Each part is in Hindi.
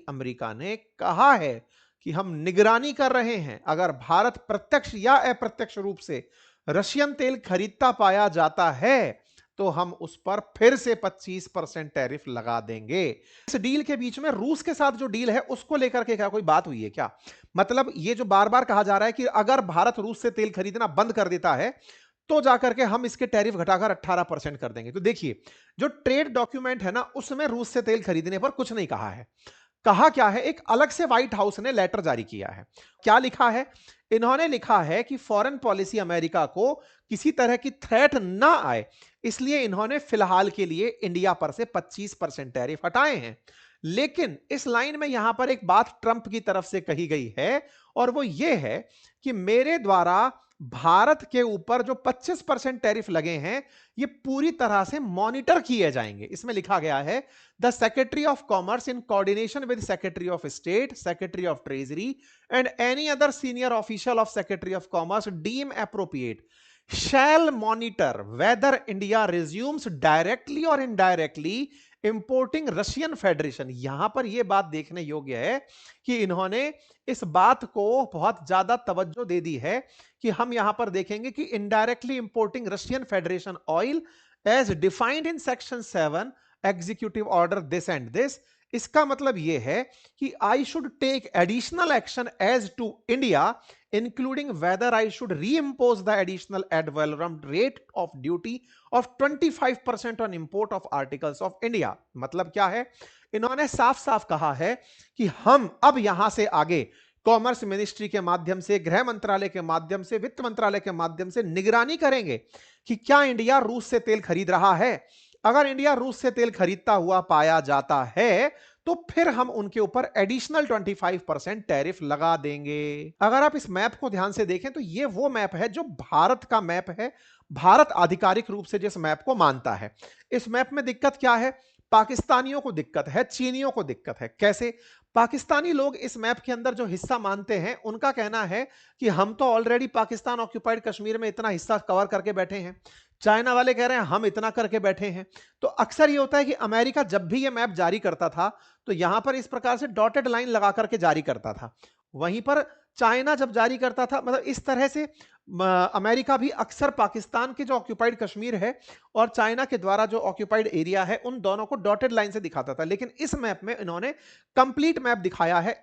अमेरिका ने कहा है कि हम निगरानी कर रहे हैं, अगर भारत प्रत्यक्ष या अप्रत्यक्ष रूप से रशियन तेल खरीदता पाया जाता है तो हम उस पर फिर से 25% टैरिफ लगा देंगे। इस डील के बीच में रूस के साथ जो डील है उसको लेकर के क्या कोई बात हुई है क्या? मतलब ये जो बार बार कहा जा रहा है कि अगर भारत रूस से तेल खरीदना बंद कर देता है तो जाकर के हम इसके टैरिफ घटाकर 18% कर देंगे। तो देखिए, जो ट्रेड डॉक्यूमेंट है ना उसमें रूस से तेल खरीदने पर कुछ नहीं कहा है। कहा क्या है, एक अलग से व्हाइट हाउस ने लेटर जारी किया है। क्या लिखा है? इन्होंने लिखा है कि फॉरेन पॉलिसी अमेरिका को किसी तरह की थ्रेट ना आए, इसलिए इन्होंने फिलहाल के लिए इंडिया पर से 25% टैरिफ हटाए हैं। लेकिन इस लाइन में यहां पर एक बात ट्रंप की तरफ से कही गई है और वो ये है कि मेरे द्वारा भारत के ऊपर जो 25% टैरिफ लगे हैं ये पूरी तरह से मॉनिटर किए जाएंगे। इसमें लिखा गया है, the secretary of commerce in coordination with secretary of state, secretary of treasury and any other senior official of secretary of commerce deem appropriate shall monitor whether India resumes directly or indirectly importing Russian Federation। यहां पर यह बात देखने योग्य है कि इन्होंने इस बात को बहुत ज्यादा तवज्जो दे दी है कि हम यहां पर देखेंगे कि indirectly importing Russian Federation oil as defined in section 7 executive order this and this. इसका मतलब यह है कि I should take additional action as to India including whether I should reimpose the additional ad valorem rate of duty of 25% on import of articles of India। मतलब क्या है? इन्होंने साफ साफ कहा है कि हम अब यहां से आगे कॉमर्स मिनिस्ट्री के माध्यम से, गृह मंत्रालय के माध्यम से, वित्त मंत्रालय के माध्यम से निगरानी करेंगे कि क्या इंडिया रूस से तेल खरीद रहा है। अगर इंडिया रूस से तेल खरीदता हुआ पाया जाता है तो फिर हम उनके ऊपर एडिशनल 25% टैरिफ लगा देंगे। अगर आप इस मैप को ध्यान से देखें तो ये वो मैप है जो भारत का मैप है। भारत आधिकारिक रूप से जिस मैप को मानता है। इस मैप में दिक्कत क्या है? पाकिस्तानियों को दिक्कत है, चीनियों को दिक्कत है। कैसे? पाकिस्तानी लोग इस मैप के अंदर जो हिस्सा मानते हैं उनका कहना है कि हम तो ऑलरेडी पाकिस्तान ऑक्यूपाइड कश्मीर में इतना हिस्सा कवर करके बैठे हैं। चाइना वाले कह रहे हैं हम इतना करके बैठे हैं। तो अक्सर ये होता है कि अमेरिका जब भी ये मैप जारी करता था तो यहां पर इस प्रकार से डॉटेड लाइन लगा करके जारी करता था। वहीं पर चाइना जब जारी करता था, मतलब इस तरह से अमेरिका भी अक्सर पाकिस्तान के जो ऑक्यूपाइड कश्मीर है और चाइना के द्वारा जो ऑक्यूपाइड एरिया है उन दोनों को डॉटेड लाइन से दिखाता था। लेकिन इस मैप में इन्होंने कंप्लीट मैप दिखाया है।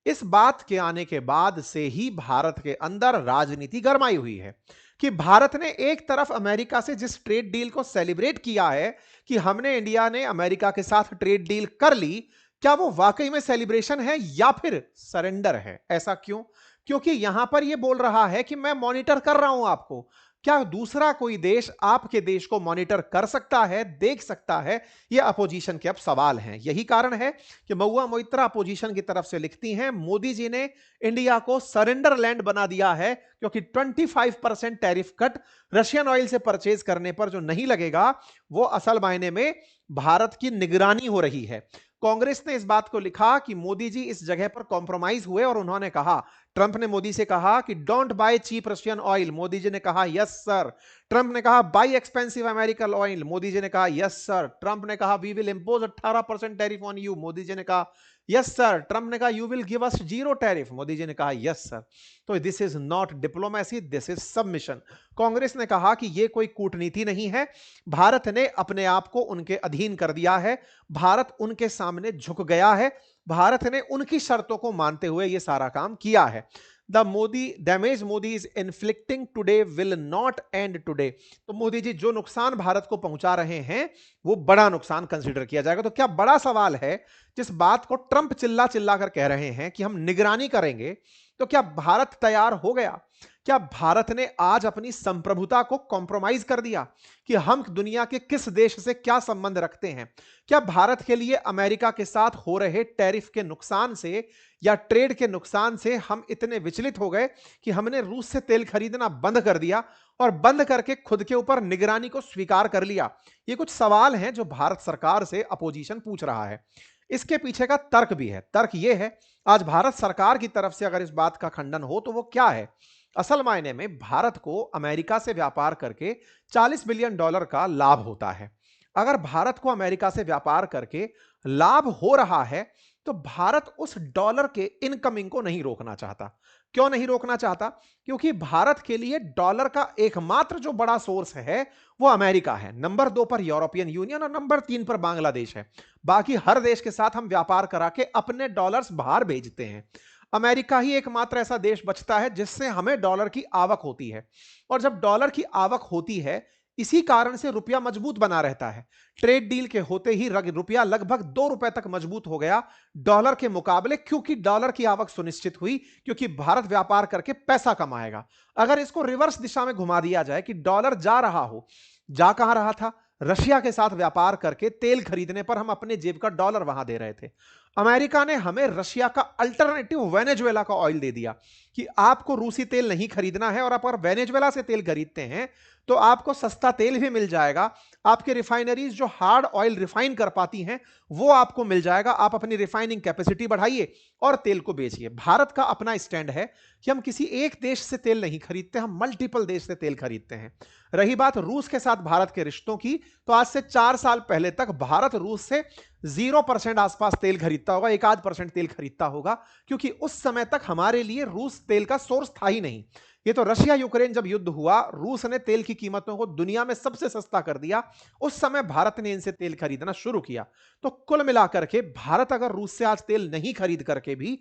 इस बात के आने के बाद से ही भारत के अंदर राजनीति गरमाई हुई है कि भारत ने एक तरफ अमेरिका से जिस ट्रेड डील को सेलिब्रेट किया है कि हमने, इंडिया ने अमेरिका के साथ ट्रेड डील कर ली, क्या वो वाकई में सेलिब्रेशन है या फिर सरेंडर है? ऐसा क्यों? क्योंकि यहां पर यह बोल रहा है कि मैं मॉनिटर कर रहा हूं आपको। क्या दूसरा कोई देश आपके देश को मॉनिटर कर सकता है, देख सकता है? यह अपोजिशन के अब सवाल हैं। यही कारण है कि महुआ मोइत्रा अपोजिशन की तरफ से लिखती हैं, मोदी जी ने इंडिया को सरेंडर लैंड बना दिया है क्योंकि 25% टैरिफ कट रशियन ऑयल से परचेज करने पर जो नहीं लगेगा वो असल मायने में भारत की निगरानी हो रही है। कांग्रेस ने इस बात को लिखा कि मोदी जी इस जगह पर कॉम्प्रोमाइज हुए और उन्होंने कहा, ट्रंप ने मोदी से कहा कि don't buy cheap Russian oil. Modi ji ने कहा यस सर। ट्रंप ने कहा buy expensive American oil. Modi ji ने कहा यस सर। ट्रंप ने कहा we will impose 18% tariff on you. Modi ji ने कहा यस सर। ट्रंप ने कहा you will give us zero tariff. Modi ji ने कहा यस सर। तो this is not diplomacy, this is submission. Congress ने कहा कि यह कोई कूटनीति नहीं है, भारत ने अपने आप को उनके अधीन कर दिया है, भारत उनके सामने झुक गया है, भारत ने उनकी शर्तों को मानते हुए यह सारा काम किया है। The Modi damage Modi is inflicting today will not and today. तो मोदी जी जो नुकसान भारत को पहुंचा रहे हैं वो बड़ा नुकसान कंसीडर किया जाएगा। तो क्या बड़ा सवाल है, जिस बात को ट्रंप चिल्ला चिल्ला कर कह रहे हैं कि हम निगरानी करेंगे, तो क्या भारत तैयार हो गया? क्या भारत ने आज अपनी संप्रभुता को कॉम्प्रोमाइज कर दिया कि हम दुनिया के किस देश से क्या संबंध रखते हैं? क्या भारत के लिए अमेरिका के साथ हो रहे टैरिफ के नुकसान से या ट्रेड के नुकसान से हम इतने विचलित हो गए कि हमने रूस से तेल खरीदना बंद कर दिया और बंद करके खुद के ऊपर निगरानी को स्वीकार कर लिया? ये कुछ सवाल हैं जो भारत सरकार से अपोजिशन पूछ रहा है। इसके पीछे का तर्क भी है। तर्क यह है, आज भारत सरकार की तरफ से अगर इस बात का खंडन हो तो वो क्या है? असल मायने में भारत को अमेरिका से व्यापार करके $40 बिलियन का लाभ होता है। अगर भारत को अमेरिका से व्यापार करके लाभ हो रहा है तो भारत उस डॉलर के इनकमिंग को नहीं रोकना चाहता। क्यों नहीं रोकना चाहता? क्योंकि भारत के लिए डॉलर का एकमात्र जो बड़ा सोर्स है वो अमेरिका है, नंबर 2 पर यूरोपियन यूनियन और नंबर 3 पर बांग्लादेश है। बाकी हर देश के साथ हम व्यापार करा के अपने डॉलर्स बाहर भेजते हैं। अमेरिका ही एकमात्र ऐसा देश बचता है जिससे हमें डॉलर की आवक होती है। और जब डॉलर की आवक होती है, इसी कारण से रुपया मजबूत बना रहता है। ट्रेड डील के होते ही रुपया लगभग 2 रुपए तक मजबूत हो गया डॉलर के मुकाबले, क्योंकि डॉलर की आवक सुनिश्चित हुई, क्योंकि भारत व्यापार करके पैसा कमाएगा। अगर इसको रिवर्स दिशा में घुमा दिया जाए कि डॉलर जा रहा हो, जा कहां रहा था? रशिया के साथ व्यापार करके तेल खरीदने पर हम अपने जेब का डॉलर वहां दे रहे थे। अमेरिका ने हमें रशिया का अल्टरनेटिव वेनेजुएला का ऑयल दे दिया कि आपको रूसी तेल नहीं खरीदना है, और आप अगर वेनेजुएला से तेल खरीदते हैं तो आपको सस्ता तेल भी मिल जाएगा। आपके रिफाइनरीज जो हार्ड ऑयल रिफाइन कर पाती हैं वो आपको मिल जाएगा। आप अपनी रिफाइनिंग कैपेसिटी बढ़ाइए और तेल को बेचिए। भारत का अपना स्टैंड है कि हम किसी एक देश से तेल नहीं खरीदते, हम मल्टीपल देश से तेल खरीदते हैं। रही बात रूस के साथ भारत के रिश्तों की, तो आज से 4 साल पहले तक भारत रूस से 0% आसपास तेल खरीदता होगा, 1-8% तेल खरीदता होगा, क्योंकि उस समय तक हमारे लिए रूस तेल का सोर्स था ही नहीं। ये तो रशिया यूक्रेन जब युद्ध हुआ, रूस ने तेल की कीमतों को दुनिया में सबसे सस्ता कर दिया, उस समय भारत ने इनसे तेल खरीदना शुरू किया। तो कुल मिलाकर के भारत अगर रूस से आज तेल नहीं खरीद करके भी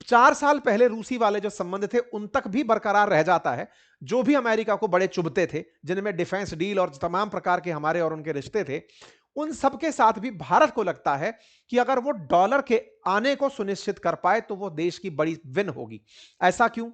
4 साल पहले रूसी वाले जो संबंध थे उन तक भी बरकरार रह जाता है, जो भी अमेरिका को बड़े चुभते थे, जिनमें डिफेंस डील और तमाम प्रकार के हमारे और उनके रिश्ते थे, उन सब के साथ भी भारत को लगता है कि अगर वो डॉलर के आने को सुनिश्चित कर पाए तो वो देश की बड़ी विन होगी। ऐसा क्यों?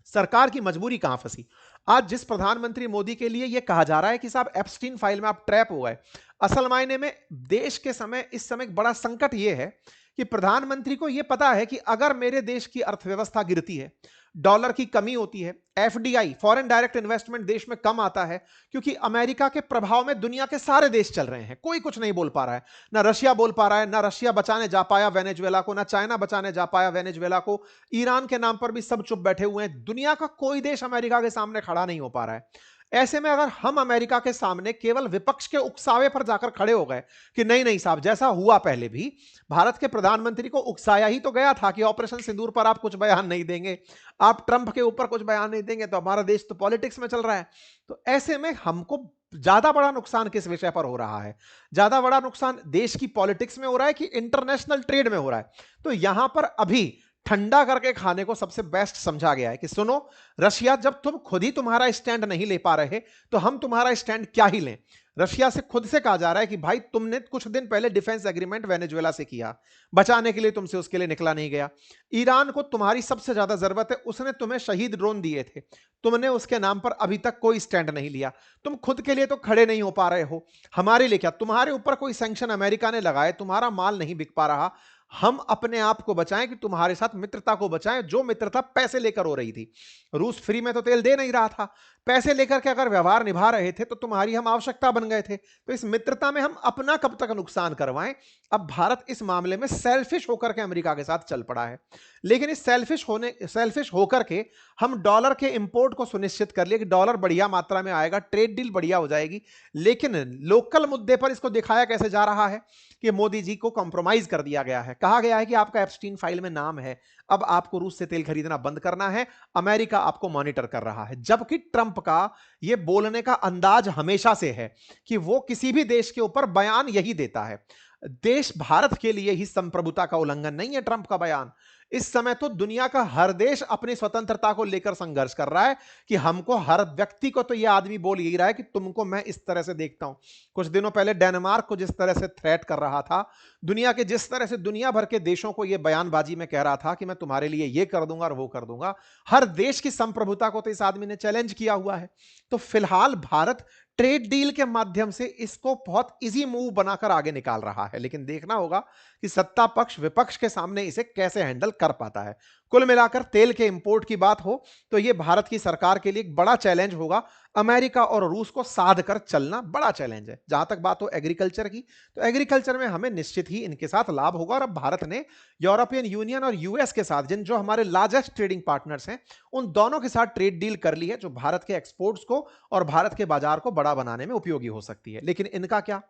सरकार की मजबूरी कहां फंसी? आज जिस प्रधानमंत्री मोदी के लिए यह कहा जा रहा है कि साहब एप्स्टीन फाइल में आप ट्रैप हो गए, असल मायने में देश के समय इस समय एक बड़ा संकट यह है कि प्रधानमंत्री को यह पता है कि अगर मेरे देश की अर्थव्यवस्था गिरती है, डॉलर की कमी होती है, एफडीआई फॉरेन डायरेक्ट इन्वेस्टमेंट देश में कम आता है, क्योंकि अमेरिका के प्रभाव में दुनिया के सारे देश चल रहे हैं, कोई कुछ नहीं बोल पा रहा है। ना रशिया बोल पा रहा है, ना रशिया बचाने जा पाया वेनेजुएला को, ना चाइना बचाने जा पाया वेनेजुएला को, ईरान के नाम पर भी सब चुप बैठे हुए हैं। दुनिया का कोई देश अमेरिका के सामने खड़ा नहीं हो पा रहा है। ऐसे में अगर हम अमेरिका के सामने केवल विपक्ष के उकसावे पर जाकर खड़े हो गए कि नहीं नहीं साहब, जैसा हुआ पहले भी भारत के प्रधानमंत्री को उकसाया ही तो गया था कि ऑपरेशन सिंदूर पर आप कुछ बयान नहीं देंगे, आप ट्रंप के ऊपर कुछ बयान नहीं देंगे, तो हमारा देश तो पॉलिटिक्स में चल रहा है। तो ऐसे में हमको ज्यादा बड़ा नुकसान किस विषय पर हो रहा है? ज्यादा बड़ा नुकसान देश की पॉलिटिक्स में हो रहा है कि इंटरनेशनल ट्रेड में हो रहा है? तो यहां पर अभी ठंडा करके खाने को सबसे बेस्ट समझा गया है कि सुनो रशिया, जब तुम खुद ही तुम्हारा स्टैंड नहीं ले पा रहे तो हम तुम्हारा स्टैंड क्या ही लें। रशिया से खुद से कहा जा रहा है कि भाई तुमने कुछ दिन पहले डिफेंस एग्रीमेंट वेनेजुएला से किया, बचाने के लिए तुमसे उसके लिए निकला नहीं गया। ईरान को तुम्हारी सबसे ज्यादा जरूरत है, उसने तुम्हें शहीद ड्रोन दिए थे, तुमने उसके नाम पर अभी तक कोई स्टैंड नहीं लिया। तुम खुद के लिए तो खड़े नहीं हो पा रहे हो, हमारे लिए क्या? तुम्हारे ऊपर कोई सैंक्शन अमेरिका ने लगाए, तुम्हारा माल नहीं बिक पा रहा, हम अपने आप को बचाएं कि तुम्हारे साथ मित्रता को बचाएं, जो मित्रता पैसे लेकर हो रही थी। रूस फ्री में तो तेल दे नहीं रहा था, पैसे लेकर के अगर व्यवहार निभा रहे थे तो तुम्हारी हम आवश्यकता बन गए थे। तो इस मित्रता में हम अपना कब तक नुकसान करवाएं? अब भारत इस मामले में सेल्फिश होकर के अमेरिका के साथ चल पड़ा है, लेकिन इस सेल्फिश होकर के हम डॉलर के इंपोर्ट को सुनिश्चित कर लिए कि डॉलर बढ़िया मात्रा में आएगा, ट्रेड डील बढ़िया हो जाएगी। लेकिन लोकल मुद्दे पर इसको दिखाया कैसे जा रहा है कि मोदी जी को कॉम्प्रोमाइज कर दिया गया है। कहा गया है कि आपका एप्स्टीन फाइल में नाम है, अब आपको रूस से तेल खरीदना बंद करना है, अमेरिका आपको मॉनिटर कर रहा है। जबकि ट्रंप का यह बोलने का अंदाज हमेशा से है कि वो किसी भी देश के ऊपर बयान यही देता है। देश भारत के लिए ही संप्रभुता का उल्लंघन नहीं है ट्रंप का बयान। इस समय तो दुनिया का हर देश अपनी स्वतंत्रता को लेकर संघर्ष कर रहा है कि हमको, हर व्यक्ति को तो यह आदमी बोल यही रहा है कि तुमको मैं इस तरह से देखता हूं। कुछ दिनों पहले डेनमार्क को जिस तरह से थ्रेट कर रहा था, दुनिया के जिस तरह से दुनिया भर के देशों को यह बयानबाजी में कह रहा था कि मैं तुम्हारे लिए यह कर दूंगा और वो कर दूंगा, हर देश की संप्रभुता को तो इस आदमी ने चैलेंज किया हुआ है। तो फिलहाल भारत ट्रेड डील के माध्यम से इसको बहुत इजी मूव बनाकर आगे निकाल रहा है, लेकिन देखना होगा कि सत्ता पक्ष विपक्ष के सामने इसे कैसे हैंडल कर पाता है। कुल मिलाकर तेल के इंपोर्ट की बात हो तो यह भारत की सरकार के लिए एक बड़ा चैलेंज होगा। अमेरिका और रूस को साध कर चलना बड़ा चैलेंज है। जहां तक बात हो एग्रीकल्चर की, तो एग्रीकल्चर में हमें निश्चित ही इनके साथ लाभ होगा। और अब भारत ने यूरोपियन यूनियन और यूएस के साथ, जिन जो हमारे लार्जेस्ट ट्रेडिंग पार्टनर्स हैं, उन दोनों के साथ ट्रेड डील कर ली है, जो भारत के एक्सपोर्ट्स को और भारत के बाजार को बड़ा बनाने में उपयोगी हो सकती है। लेकिन इनका क्या?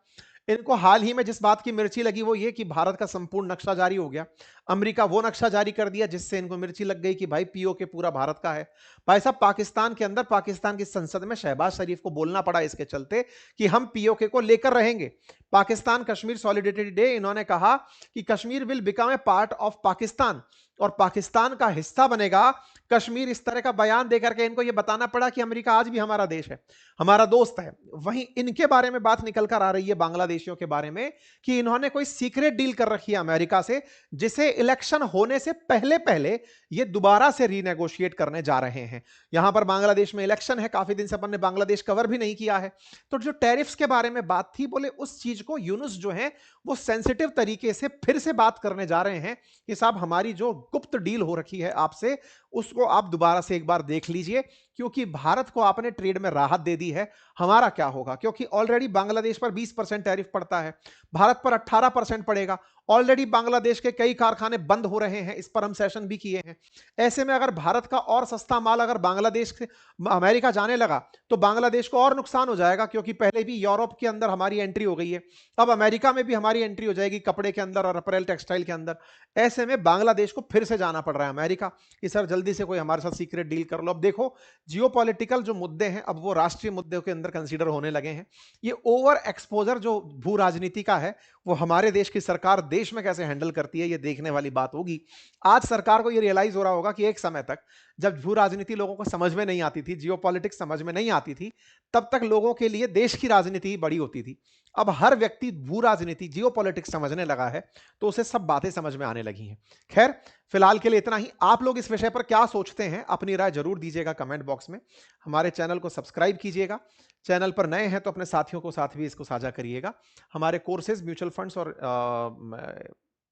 इनको हाल ही में जिस बात की मिर्ची लगी वो ये कि भारत का संपूर्ण नक्शा जारी हो गया। अमेरिका वो नक्शा जारी कर दिया जिससे इनको मिर्ची लग गई कि भाई पीओके पूरा भारत का है। भाई साहब, पाकिस्तान के अंदर पाकिस्तान की संसद में शहबाज शरीफ को बोलना पड़ा इसके चलते कि हम पीओके को लेकर रहेंगे। पाकिस्तान कश्मीर सॉलिडेरिटी डे, इन्होंने कहा कि Kashmir will become a part of Pakistan और पाकिस्तान का हिस्सा बनेगा कश्मीर। इस तरह का बयान देकर के इनको यह बताना पड़ा कि अमेरिका आज भी हमारा देश है, हमारा दोस्त है। वहीं इनके बारे में बात निकल कर आ रही है बांग्लादेशियों के बारे में कि इन्होंने कोई सीक्रेट डील कर रखी है अमेरिका से, जिसे इलेक्शन होने से पहले पहले ये दोबारा से रीनेगोशिएट करने जा रहे हैं। यहां पर बांग्लादेश में इलेक्शन है, काफी दिन से अपन ने बांग्लादेश कवर भी नहीं किया है। तो जो टैरिफ्स के बारे में बात थी, बोले उस चीज को यूनुस जो है वो सेंसिटिव तरीके से फिर से बात करने जा रहे हैं कि साहब हमारी जो गुप्त डील हो रखी है आपसे, उसको आप दोबारा से एक बार देख लीजिए, क्योंकि भारत को आपने ट्रेड में राहत दे दी है। हमारा क्या होगा, क्योंकि ऑलरेडी बांग्लादेश पर 20% टैरिफ पड़ता है, भारत पर 18% पड़ेगा। ऑलरेडी बांग्लादेश के कई कारखाने बंद हो रहे हैं, इस पर हम सेशन भी किए हैं। ऐसे में अगर भारत का और सस्ता माल अगर बांग्लादेश से अमेरिका जाने लगा तो बांग्लादेश को और नुकसान हो जाएगा, क्योंकि पहले भी यूरोप के अंदर हमारी एंट्री हो गई है, अब अमेरिका में भी हमारी एंट्री हो जाएगी कपड़े के अंदर और अपरेल टेक्सटाइल के अंदर। ऐसे में बांग्लादेश को फिर से जाना पड़ रहा है अमेरिका कि सर जल्दी से कोई हमारे साथ सीक्रेट डील कर लो। अब देखो, जियोपॉलिटिकल जो मुद्दे हैं अब वो राष्ट्रीय मुद्दों के अंदर कंसीडर होने लगे हैं। ये ओवर एक्सपोजर जो भू राजनीति का है वो हमारे देश की सरकार देश में कैसे हैंडल करती है, ये देखने वाली बात होगी। आज सरकार को ये रियलाइज हो रहा होगा कि एक समय तक जब भू राजनीति लोगों को समझ में नहीं आती थी, जियोपॉलिटिक्स समझ में नहीं आती थी, तब तक लोगों के लिए देश की राजनीति ही बड़ी होती थी। अब हर व्यक्ति भू राजनीति जियोपॉलिटिक्स समझने लगा है, तो उसे सब बातें समझ में आने लगी हैं। खैर, फिलहाल के लिए इतना ही। आप लोग इस विषय पर क्या सोचते हैं, अपनी राय जरूर दीजिएगा कमेंट बॉक्स में। हमारे चैनल को सब्सक्राइब कीजिएगा, चैनल पर नए हैं तो अपने साथियों को साथ भी इसको साझा करिएगा। हमारे कोर्सेज म्यूचुअल फंड्स और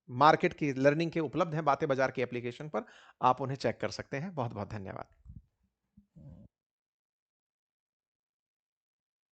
मार्केट की लर्निंग के उपलब्ध हैं बातें बाजार की एप्लीकेशन पर, आप उन्हें चेक कर सकते हैं। बहुत बहुत धन्यवाद।